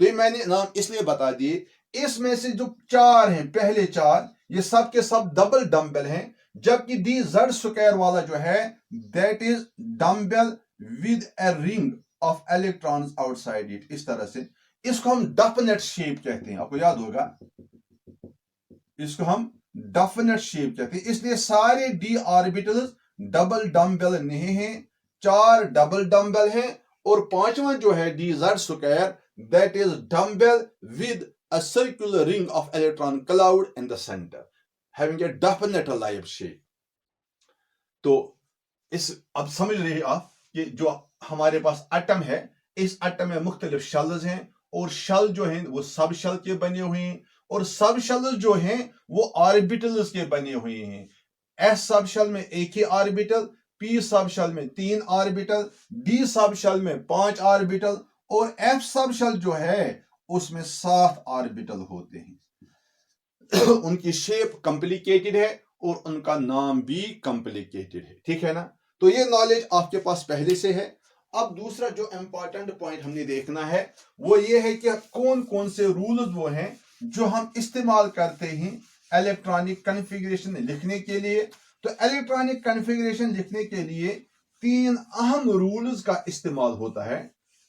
तो ये मैंने नाम इसलिए बता दिए। इसमें से जो 4 हैं, पहले 4, ये सब के सब डबल डम्बल हैं, जबकि डी जेड स्क्वायर वाला जो है that is dumbbell with a ring of electrons outside it. इस तरह से इसको हम डेफिनेट शेप कहते हैं, आपको याद होगा, इसको हम डेफिनेट शेप कहते हैं। इसलिए सारे डी ऑर्बिटल्स डबल डम्बल नहीं हैं, 4 डबल डम्बल हैं और पांचवा जो है D Z square that is dumbbell with a circular ring of electron cloud in the center having a definite live shape। तो इस अब समझ रहे आप कि जो हमारे पास एटम है, इस एटम में मुख्तलिफ शेल्स हैं और शेल जो हैं वो सब शेल के बने हुए हैं और सब शेल्स जो हैं वो ऑर्बिटल्स के बने हुए हैं। एस सब शेल में एक ही ऑर्बिटल, पी सब शेल में 3 ऑर्बिटल, डी सब शेल में 5 ऑर्बिटल और एफ सब शेल जो है उसमें 7 ऑर्बिटल होते हैं। उनकी शेप कॉम्प्लिकेटेड है और उनका नाम भी कॉम्प्लिकेटेड है। ठीक है ना, तो ये नॉलेज आपके पास पहले से है। अब दूसरा जो इंपॉर्टेंट पॉइंट हमने देखना है वो ये है कि कौन कौन से रूल्स वो हैं जो हम इस्तेमाल करते हैं इलेक्ट्रॉनिक कॉन्फ़िगरेशन लिखने के लिए। तो इलेक्ट्रॉनिक कॉन्फ़िगरेशन लिखने के लिए 3 अहम रूल्स का इस्तेमाल होता है।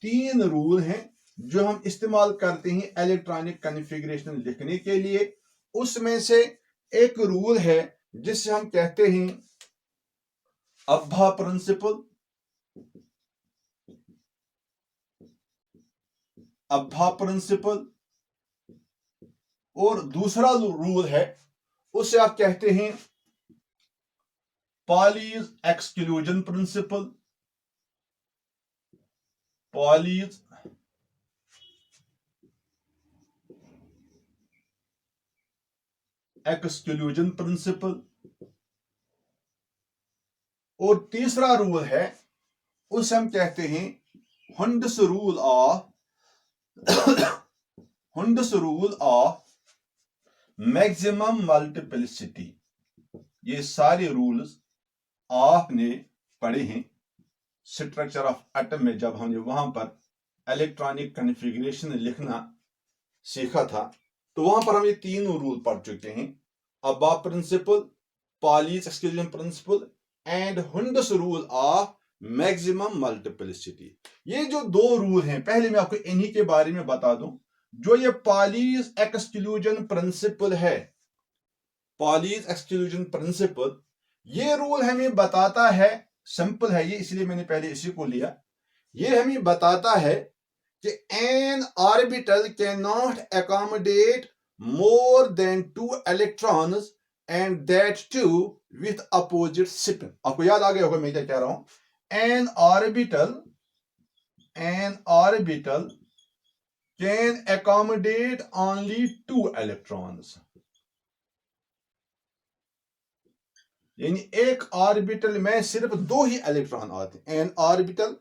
3 रूल हैं जो हम इस्तेमाल करते हैं इलेक्ट्रॉनिक कॉन्फ़िगरेशन लिखने के लिए। उसमें से एक रूल है जिसे हम कहते हैं अब्बा प्रिंसिपल। अब्बा प्रिंसिपल और दूसरा रूल है उसे आप कहते हैं Pauli's exclusion principal. Pauli's exclusion principal. और तीसरा रूल है उसे हम कहते हैं Hund's rule of maximum multiplicity. ये सारे रूल्स आपने पढ़े हैं स्ट्रक्चर ऑफ एटम में, जब हमने वहां पर इलेक्ट्रॉनिक कॉन्फ़िगरेशन लिखना सीखा था तो वहां पर हम ये 3 रूल पढ़ चुके हैं, aufbau principle, Pauli's exclusion principle and Hund's rule of maximum multiplicity. ये जो 2 रूल हैं, पहले मैं आपको इन्हीं के बारे में बता दूं। जो ये पॉलीज एक्सक्लूजन प्रिंसिपल है, पॉलीज एक्सक्लूजन प्रिंसिपल, ये रूल हमें बताता है, सिंपल है ये इसलिए मैंने पहले इसी को लिया, ये हमें बताता है कि an orbital can not accommodate more than 2 electrons and that two with opposite spin. आपको याद आ गया होगा मैं क्या कह रहा हूं। N orbital can accommodate only 2 electrons. यानी एक ऑर्बिटल में सिर्फ 2 ही इलेक्ट्रॉन आते हैं। एन ऑर्बिटल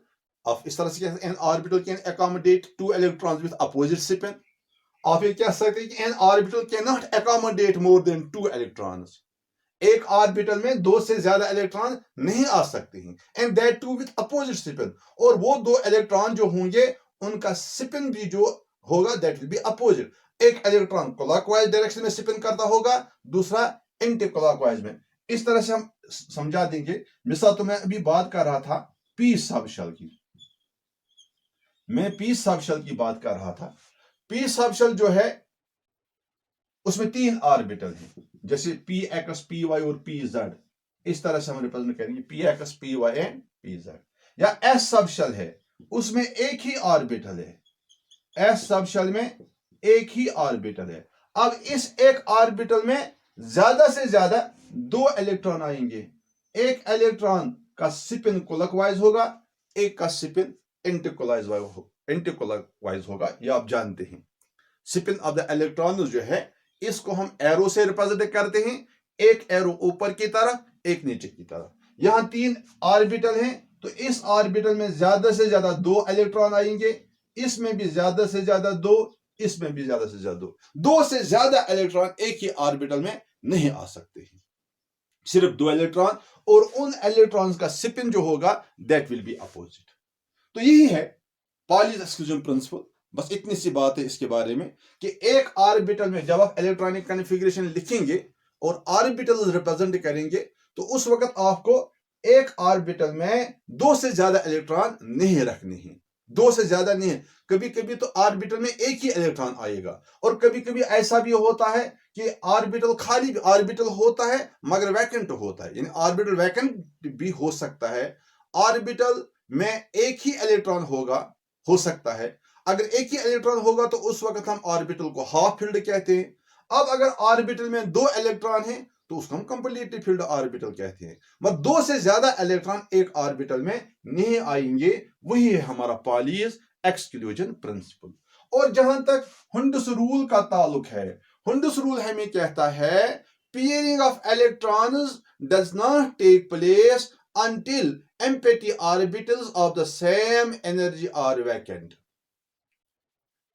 ऑफ, इस तरह से कहते हैं, an orbital can accommodate 2 electrons with opposite spin. आप ये कह सकते हैं कि an orbital can not accommodate more than 2 electrons. एक ऑर्बिटल में दो से ज्यादा इलेक्ट्रॉन नहीं आ सकते हैं, and that two with opposite spin, और वो दो इलेक्ट्रॉन जो होंगे उनका स्पिन भी जो होगा दैट विल बी अपोजिट। एक इलेक्ट्रॉन क्लॉकवाइज डायरेक्शन में स्पिन करता होगा, दूसरा एंटी क्लॉकवाइज में। इस तरह से हम समझा देंगे। मिसाल तो मैं अभी बात कर रहा था पी सबशेल की, मैं पी सबशेल की बात कर रहा था। पी सबशेल जो है उसमें 3 ऑर्बिटल हैं, जैसे पी एक्स पी वाई और पी जेड। इस तरह से हम रिप्रेजेंट करेंगे P X P Y and P Z. या एस सबशेल है, उसमें एक ही ऑर्बिटल है, एस सबशेल में एक ही ऑर्बिटल है। अब इस एक ऑर्बिटल में ज्यादा से ज्यादा 2 इलेक्ट्रॉन आएंगे। एक इलेक्ट्रॉन का स्पिन क्लॉकवाइज होगा, एक का स्पिन एंटी क्लॉकवाइज होगा। ये आप जानते हैं। स्पिन ऑफ द इलेक्ट्रॉन जो है इसको हम एरो से रिप्रेजेंट करते हैं, एक एरो ऊपर की तरफ, एक नीचे की तरफ। यहां 3 ऑर्बिटल हैं, तो इस ऑर्बिटल में ज्यादा से ज्यादा 2 इलेक्ट्रॉन आएंगे, इसमें भी ज्यादा से ज्यादा 2, इसमें भी ज्यादा से ज्यादा 2 से ज्यादा इलेक्ट्रॉन एक ही ऑर्बिटल में नहीं आ सकते हैं, सिर्फ 2 इलेक्ट्रॉन, और उन इलेक्ट्रॉन्स का स्पिन जो होगा दैट विल बी अपोजिट। तो यही है पॉलीज एक्सक्लूजन प्रिंसिपल। बस इतनी सी बात है इसके बारे में कि एक ऑर्बिटल में जब आप इलेक्ट्रॉनिक कन्फिगरेशन लिखेंगे और ऑर्बिटल रिप्रेजेंट करेंगे, तो उस वक्त आपको एक ऑर्बिटल में 2 से ज्यादा इलेक्ट्रॉन नहीं रखने हैं, 2 से ज्यादा नहीं। कभी कभी तो ऑर्बिटल में एक ही इलेक्ट्रॉन आएगा, और कभी कभी ऐसा भी होता है कि ऑर्बिटल खाली ऑर्बिटल होता है मगर वैकेंट होता है, यानी ऑर्बिटल वैकेंट भी हो सकता है। ऑर्बिटल में एक ही इलेक्ट्रॉन होगा, हो सकता है। अगर एक ही इलेक्ट्रॉन होगा तो उस वक्त हम ऑर्बिटल को हाफ फील्ड कहते हैं। अब अगर ऑर्बिटल में 2 इलेक्ट्रॉन हैं तो उसको हम कंप्लीटली फील्ड ऑर्बिटल कहते हैं। मतलब 2 से ज्यादा इलेक्ट्रॉन एक ऑर्बिटल में नहीं आएंगे। वही है हमारा पॉलीज एक्सक्लूजन प्रिंसिपल। और जहां तक हुंडस रूल का ताल्लुक है, हुंडस रूल हमें कहता है pairing of electrons does not take place until empty orbitals of the same energy are vacant।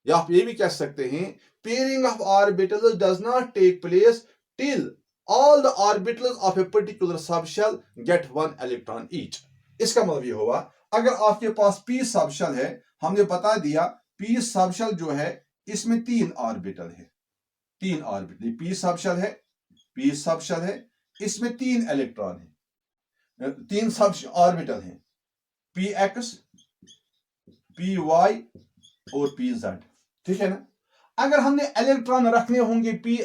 या आप ये भी कह सकते हैं pairing of orbitals does not take place till all the orbitals of a particular subshell get 1 electron each। इसका मतलब ये होगा अगर आपके पास p सबशेल है, हमने बता दिया p सबशेल जो है इसमें 3 ऑर्बिटल है, 3 ऑर्बिटल। p सबशेल है, इसमें 3 इलेक्ट्रॉन है, 3 सब ऑर्बिटल हैं, पी एक्स पी वाई और पी जेड। ठीक है ना। अगर हमने इलेक्ट्रॉन रखने होंगे पी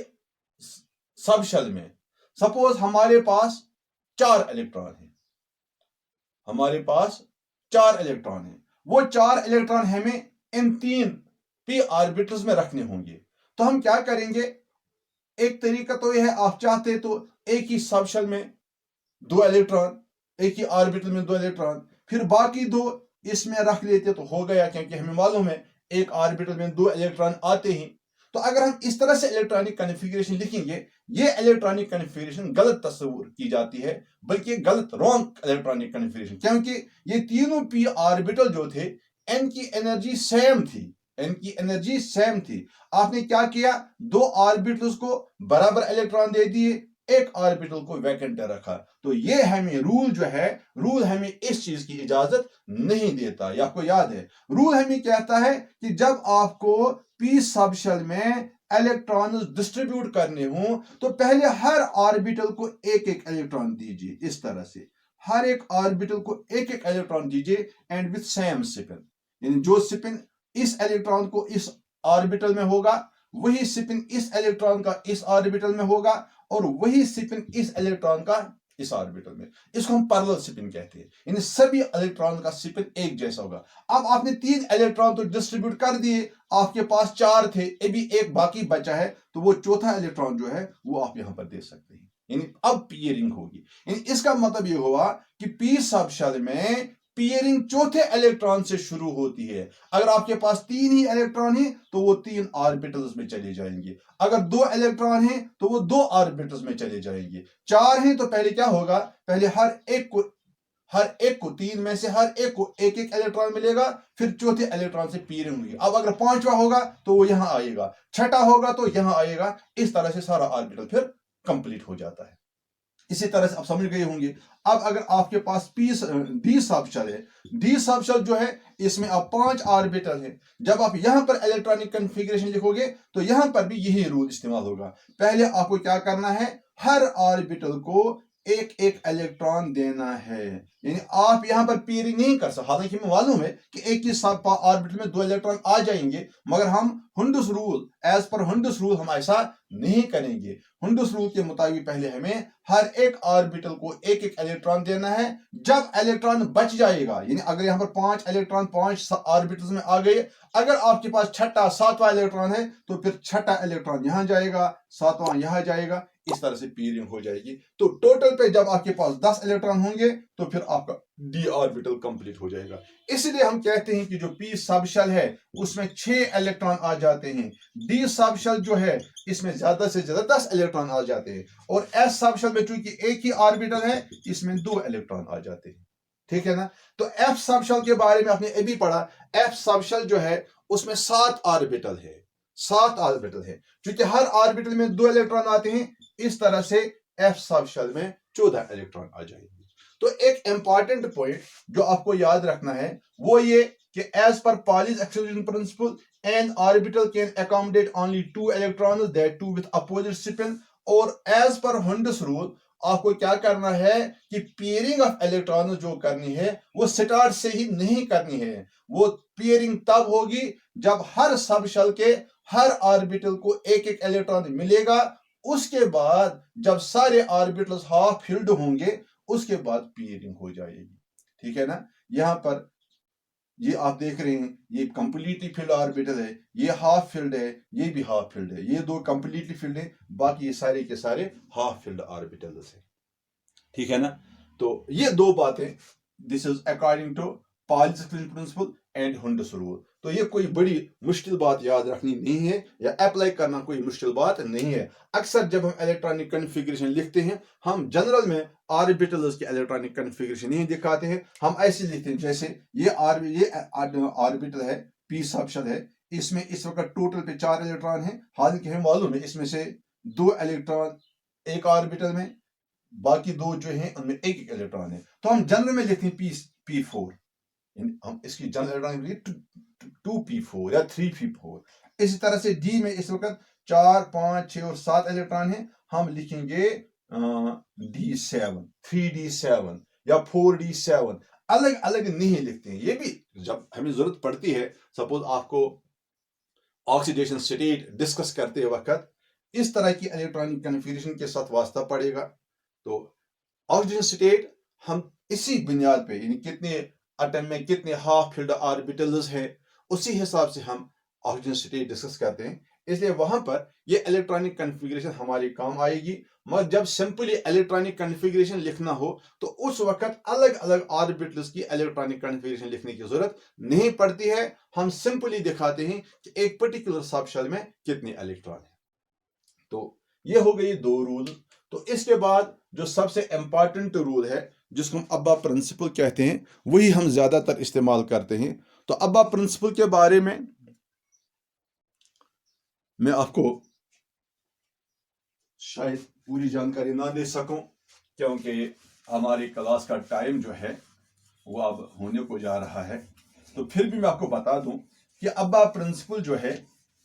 सबशेल में, सपोज हमारे पास 4 इलेक्ट्रॉन हैं, हमारे पास 4 इलेक्ट्रॉन हैं, वो 4 इलेक्ट्रॉन हमें इन 3 पी ऑर्बिटल्स में रखने होंगे। तो हम क्या करेंगे, एक तरीका तो यह है, आप चाहते तो एक ही सबशेल में 2 इलेक्ट्रॉन, एक ही ऑर्बिटल में 2 इलेक्ट्रॉन, फिर बाकी 2 इसमें रख लेते तो हो गया, क्योंकि हमें मालूम है एक ऑर्बिटल में 2 इलेक्ट्रॉन आते हैं। तो अगर हम इस तरह से इलेक्ट्रॉनिक कन्फिगरेशन लिखेंगे, ये इलेक्ट्रॉनिक कन्फिगरेशन गलत तस्वूर की जाती है, बल्कि गलत रॉन्ग इलेक्ट्रॉनिक कन्फिगरेशन, क्योंकि ये तीनों पी ऑर्बिटल जो थे इनकी एनर्जी सेम थी, इनकी एनर्जी सेम थी। आपने क्या किया, 2 ऑर्बिटल्स को बराबर इलेक्ट्रॉन दे दिए, एक ऑर्बिटल को वैकेंट रखा। तो ये हमें रूल जो है, रूल हमें इस चीज की इजाजत नहीं देता। ये आपको याद है, रूल हमें कहता है कि जब आपको पी सबशेल में इलेक्ट्रॉन डिस्ट्रीब्यूट करने हो तो पहले हर ऑर्बिटल को एक एक इलेक्ट्रॉन दीजिए, इस तरह से हर एक ऑर्बिटल को एक एक इलेक्ट्रॉन दीजिए, एंड विथ सेम स्पिन, यानी जो स्पिन इस इलेक्ट्रॉन को इस ऑर्बिटल में होगा वही स्पिन इस इलेक्ट्रॉन का इस ऑर्बिटल में होगा, और वही स्पिन इस इलेक्ट्रॉन का इस ऑर्बिटल में। इसको हम पैरेलल स्पिन कहते हैं, यानी सभी इलेक्ट्रॉन का स्पिन एक जैसा होगा। अब आपने 3 इलेक्ट्रॉन तो डिस्ट्रीब्यूट कर दिए, आपके पास 4 थे, अभी एक बाकी बचा है, तो वो चौथा इलेक्ट्रॉन जो है वो आप यहां पर दे सकते हैं, यानी अब पेयरिंग होगी। यानी इसका मतलब ये हुआ कि पी सबशेल में पेयरिंग चौथे इलेक्ट्रॉन से शुरू होती है। अगर आपके पास 3 ही इलेक्ट्रॉन है तो वो 3 ऑर्बिटल्स में चले जाएंगे, अगर 2 इलेक्ट्रॉन है तो वो 2 ऑर्बिटल्स में चले जाएंगे, 4 हैं तो पहले क्या होगा, पहले हर एक को 3 में से हर एक को एक एक इलेक्ट्रॉन मिलेगा, फिर चौथे इलेक्ट्रॉन से पेयरिंग होगी। अब अगर 5वां होगा तो वो यहां आएगा, 6ठा होगा तो यहां आएगा, इस तरह से सारा ऑर्बिटल फिर कंप्लीट हो जाता है। इसी तरह से आप समझ गए होंगे। अब अगर आपके पास डी सब शेल है, डी सब शेल जो है इसमें आप 5 ऑर्बिटल है। जब आप यहां पर इलेक्ट्रॉनिक कन्फिग्रेशन लिखोगे तो यहां पर भी यही रूल इस्तेमाल होगा। पहले आपको क्या करना है, हर ऑर्बिटल को एक एक इलेक्ट्रॉन देना है। यानी आप यहां पर पीयरिंग नहीं कर सकते। हालांकि हमें मालूम है कि एक ही ऑर्बिटल में 2 इलेक्ट्रॉन आ जाएंगे, मगर हम हुंडस rule, as per Hund's rule हम ऐसा नहीं करेंगे। हुंडस रूल के मुताबिक पहले हमें हर एक ऑर्बिटल को एक एक इलेक्ट्रॉन देना है। जब इलेक्ट्रॉन बच जाएगा, यानी अगर यहां पर 5 इलेक्ट्रॉन 5 ऑर्बिटल्स में आ गए, अगर आपके पास छठा 7वां इलेक्ट्रॉन है तो फिर छठा इलेक्ट्रॉन यहां जाएगा, 7वां यहां जाएगा, इस तरह से पीयरिंग हो जाएगी। तो टोटल पे जब आपके पास 10 इलेक्ट्रॉन होंगे तो फिर आपका डी ऑर्बिटल कंप्लीट हो जाएगा। इसलिए हम कहते हैं कि जो पी सब शेल है उसमें 6 इलेक्ट्रॉन आ जाते हैं। डी सब शेल जो है इसमें ज्यादा से ज्यादा 10 इलेक्ट्रॉन आ जाते हैं। और एस सब शेल में चूंकि एक ही ऑर्बिटल है, इसमें 2 इलेक्ट्रॉन आ जाते हैं। ठीक है ना। तो एफ सब शेल के बारे में आपने अभी पढ़ा। एफ सब शेल जो है उसमें 7 ऑर्बिटल है, 7 ऑर्बिटल है। क्योंकि हर ऑर्बिटल में 2 इलेक्ट्रॉन आते हैं, इस तरह से एफ सब शेल में 14 इलेक्ट्रॉन आ जाएंगे। तो एक इंपॉर्टेंट पॉइंट जो आपको याद रखना है वो ये कि as per Pauli's exclusion principle, an orbital can accommodate only 2 electrons, that two with opposite spin. और एज पर हुंडस रूल आपको क्या करना है कि पेयरिंग ऑफ इलेक्ट्रॉन जो करनी है वो स्टार्ट से ही नहीं करनी है। वो पेयरिंग तब होगी जब हर सब शेल के हर ऑर्बिटल को एक एक इलेक्ट्रॉन मिलेगा। उसके बाद जब सारे ऑर्बिटल्स हाफ फिल्ड होंगे, उसके बाद पेयरिंग हो जाएगी। ठीक है ना। यहां पर ये आप देख रहे हैं, ये कंप्लीटली फिल्ड ऑर्बिटल है, ये हाफ फिल्ड है, ये भी हाफ फिल्ड है। ये 2 कंप्लीटली फिल्ड है, बाकी ये सारे के सारे हाफ फिल्ड ऑर्बिटल्स है। ठीक है ना। तो ये 2 बातें, this is according to Pauli's exclusion principle and Hund's rule. तो ये कोई बड़ी मुश्किल बात याद रखनी नहीं है या अप्लाई करना कोई मुश्किल बात नहीं है। अक्सर जब हम इलेक्ट्रॉनिक कन्फिग्रेशन लिखते हैं, हम जनरल में ऑर्बिटल्स की इलेक्ट्रॉनिक कन्फिग्रेशन नहीं दिखाते हैं, हम ऐसे लिखते हैं जैसे ये ऑर्बिटल है, पी सब शेल है, इसमें इस वक्त टोटल पे 4 इलेक्ट्रॉन है। हालांकि हमें मालूम है इसमें से 2 इलेक्ट्रॉन एक ऑर्बिटल में, बाकी 2 जो हैं उनमें एक एक इलेक्ट्रॉन है। तो हम जनरल में लिखते हैं P4, हम इसकी जनरल इलेक्ट्रॉन 2p4 या 3p4। इसी तरह से डी में इस वक्त 4 5 6 और 7 इलेक्ट्रॉन है, हम लिखेंगे D7, 3D7 या 4D7। अलग अलग नहीं लिखते हैं। ये भी जब हमें जरूरत पड़ती है, सपोज आपको ऑक्सीडेशन स्टेट डिस्कस करते वक्त इस तरह की इलेक्ट्रॉनिक कन्फिग्रेशन के साथ वास्ता पड़ेगा, तो ऑक्सीडेशन स्टेट हम इसी बुनियाद पे, यानी कितने एटम में कितने हाफ फिल्ड ऑर्बिटल्स है, उसी हिसाब से हम ऑक्सीजन स्टेट डिस्कस करते हैं। इसलिए वहां पर ये इलेक्ट्रॉनिक कन्फिग्रेशन हमारे काम आएगी। मगर जब सिंपली इलेक्ट्रॉनिक कन्फिग्रेशन लिखना हो तो उस वक्त अलग अलग ऑर्बिटल्स की इलेक्ट्रॉनिक कन्फिग्रेशन लिखने की जरूरत नहीं पड़ती है। हम सिंपली दिखाते हैं कि एक पर्टिकुलर सब शेल में कितने इलेक्ट्रॉन है। तो ये हो गई 2 रूल। तो इसके बाद जो सबसे इंपॉर्टेंट रूल है जिसको हम अब्बा प्रिंसिपल कहते हैं, वही हम ज्यादातर इस्तेमाल करते हैं। तो अब्बा प्रिंसिपल के बारे में मैं आपको शायद पूरी जानकारी ना दे सकूं, क्योंकि हमारी क्लास का टाइम जो है वो अब होने को जा रहा है। तो फिर भी मैं आपको बता दूं कि अब्बा प्रिंसिपल जो है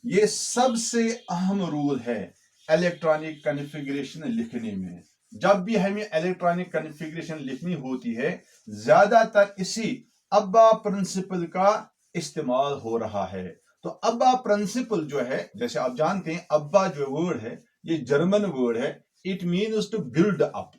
ये सबसे अहम रूल है इलेक्ट्रॉनिक कन्फिग्रेशन लिखने में। जब भी हमें इलेक्ट्रॉनिक कन्फिग्रेशन लिखनी होती है, ज्यादातर इसी अब्बा प्रिंसिपल का इस्तेमाल हो रहा है। तो अब्बा प्रिंसिपल जो है, जैसे आप जानते हैं अब्बा जो वर्ड है ये जर्मन वर्ड है। It means to build up,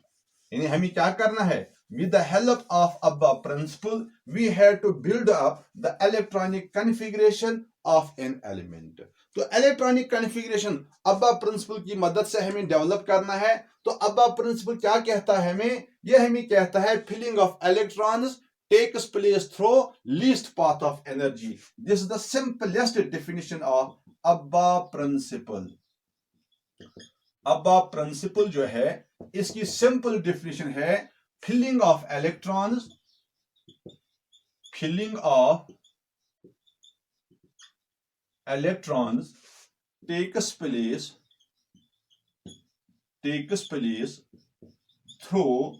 यानी हमें क्या करना है, with the help of Abba principle we have to build up the electronic configuration of an element। तो इलेक्ट्रॉनिक कन्फिग्रेशन अब्बा प्रिंसिपल की मदद से हमें डेवलप करना है। तो अब्बा प्रिंसिपल क्या कहता है हमें, यह हमें कहता है filling of electrons takes place through least path of energy। this is the simplest definition of Abba principle। Aufbau principle जो है इसकी सिंपल डेफिनेशन है filling of electrons, filling of electrons takes place through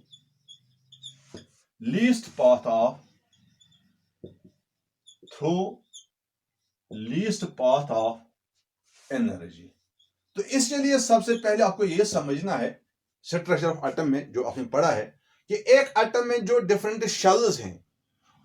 least path of energy। तो इसके लिए सबसे पहले आपको यह समझना है स्ट्रक्चर ऑफ एटम में जो आपने पढ़ा है कि एक एटम में जो डिफरेंट शेल्स हैं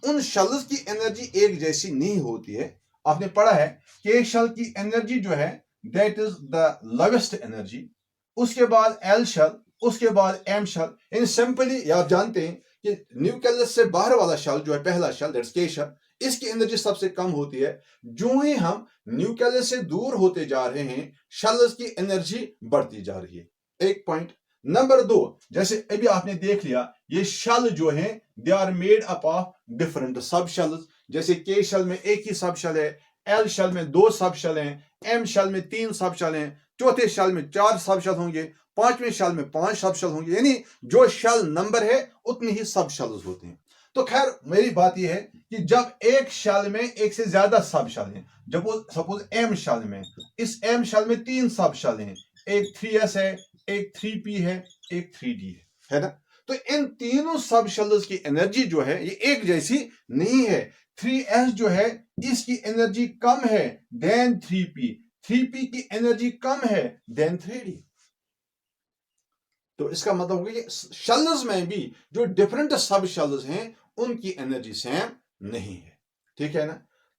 उन शेल्स की एनर्जी एक जैसी नहीं होती है। आपने पढ़ा है कि एक शेल की एनर्जी जो है that is the lowest energy, उसके बाद एल शेल, उसके बाद एम शेल। इन सिंपली आप जानते हैं कि न्यूक्लियस से बाहर वाला शेल जो है पहला शेल दैट्स के शेल, इसकी एनर्जी सबसे कम होती है। जो ही हम न्यूक्लियस से दूर होते जा रहे हैं शेल्स की एनर्जी बढ़ती जा रही है। एक पॉइंट। नंबर 2, जैसे अभी आपने देख लिया ये शेल जो है they are made up of different sub shells. जैसे के शेल में एक ही सब शेल है, एल शेल में 2 सब शेल हैं, एम शेल में 3 सब शेल हैं, चौथे शेल में 4 सब शेल होंगे, पांचवें शेल में 5 सब शेल होंगे। यानी जो शेल नंबर है उतनी ही सब शेल्स होते हैं। तो खैर मेरी बात यह है कि जब एक शेल में एक से ज्यादा सब शेल हैं, जब सपोज एम शेल में, इस एम शेल में 3 सब शेल हैं, एक 3s है, एक 3p है, एक 3d है ना। तो इन तीनों सब शेल्स की एनर्जी जो है ये एक जैसी नहीं है। 3s जो है इसकी एनर्जी कम है देन 3p, 3p की एनर्जी कम है देन 3d। तो इसका मतलब होगा कि शेल्स में भी जो डिफरेंट सब शेल्स हैं उनकी एनर्जी सेम नहीं है, ठीक है ना।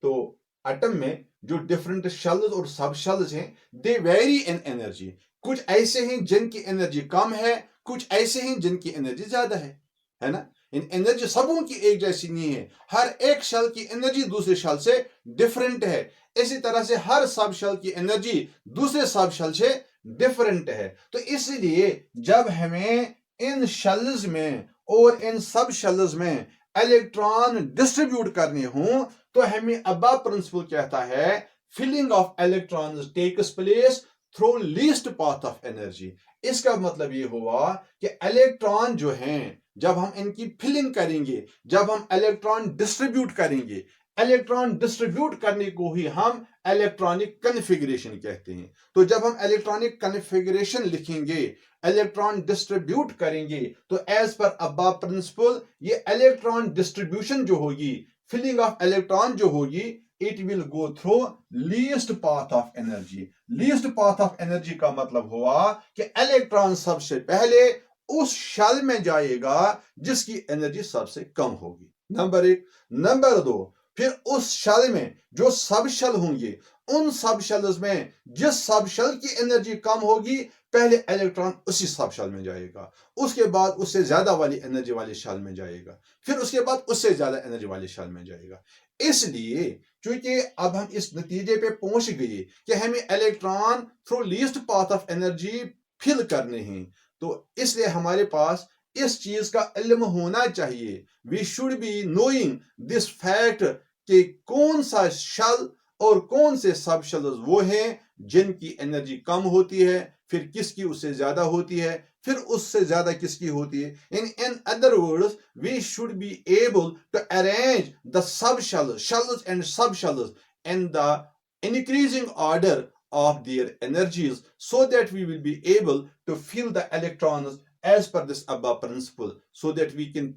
तो एटम में जो डिफरेंट शेल्स और सब शेल्स हैं दे वेरी इन एनर्जी। कुछ ऐसे हैं जिनकी एनर्जी कम है, कुछ ऐसे हैं जिनकी एनर्जी ज्यादा है ना। इन एनर्जी सबों की एक जैसी नहीं है, हर एक शेल की एनर्जी दूसरे शेल से डिफरेंट है। इसी तरह से हर सब शेल की एनर्जी दूसरे सब शेल से डिफरेंट है। तो इसलिए जब हमें इन शेल्स में और इन सब शेल्स में इलेक्ट्रॉन डिस्ट्रीब्यूट करने हों तो हमें अब्बा प्रिंसिपल कहता है filling of electrons takes place through least path of energy. इसका मतलब ये हुआ कि इलेक्ट्रॉन जो हैं जब हम इनकी फिलिंग करेंगे, जब हम इलेक्ट्रॉन डिस्ट्रीब्यूट करेंगे, इलेक्ट्रॉन डिस्ट्रीब्यूट करने को ही हम इलेक्ट्रॉनिक कन्फिगरेशन कहते हैं। तो जब हम इलेक्ट्रॉनिक कन्फिगरेशन लिखेंगे, इलेक्ट्रॉन डिस्ट्रीब्यूट करेंगे, तो एज पर अब्बा प्रिंसिपल ये इलेक्ट्रॉन डिस्ट्रीब्यूशन जो होगी, फिलिंग ऑफ इलेक्ट्रॉन जो होगी, it will go through least path of energy. Least path of energy का मतलब हुआ कि इलेक्ट्रॉन सबसे पहले उस शेल में जाएगा जिसकी एनर्जी सबसे कम होगी, नंबर 1। नंबर 2, फिर उस शेल में जो सब शेल होंगे उन सब शेल्स में जिस सब शेल की एनर्जी कम होगी पहले इलेक्ट्रॉन उसी सब शेल में जाएगा, उसके बाद उससे ज्यादा वाली एनर्जी वाले शेल में जाएगा, फिर उसके बाद उससे ज्यादा एनर्जी वाले शेल में जाएगा। इसलिए क्योंकि अब हम इस नतीजे पे पहुंच गए कि हमें electron through least path of energy fill करने हैं, तो इसलिए हमारे पास इस चीज का इल्म होना चाहिए। We should be knowing this fact कि कौन सा शेल और कौन से सब शेल्स वो हैं जिनकी एनर्जी कम होती है, फिर किसकी उससे ज्यादा होती है, फिर उससे ज्यादा किसकी होती है। In other words we should be able to arrange the sub shells and sub shells in the increasing order of their energies so that we will be able to fill the electrons as per this above principle, so that we can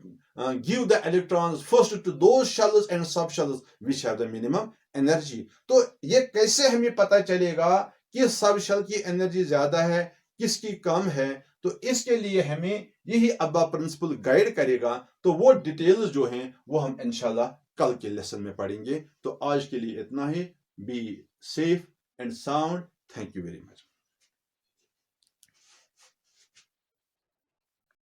give the electrons first to those shells and subshells which have the minimum energy। तो ये कैसे हमें पता चलेगा कि सब shell की energy ज्यादा है किसकी कम है, तो इसके लिए हमें यही अब्बा प्रिंसिपल गाइड करेगा। तो वो डिटेल्स जो हैं वो हम इंशाल्लाह कल के लेसन में पढ़ेंगे। तो आज के लिए इतना ही। Be safe and sound. Thank you very much.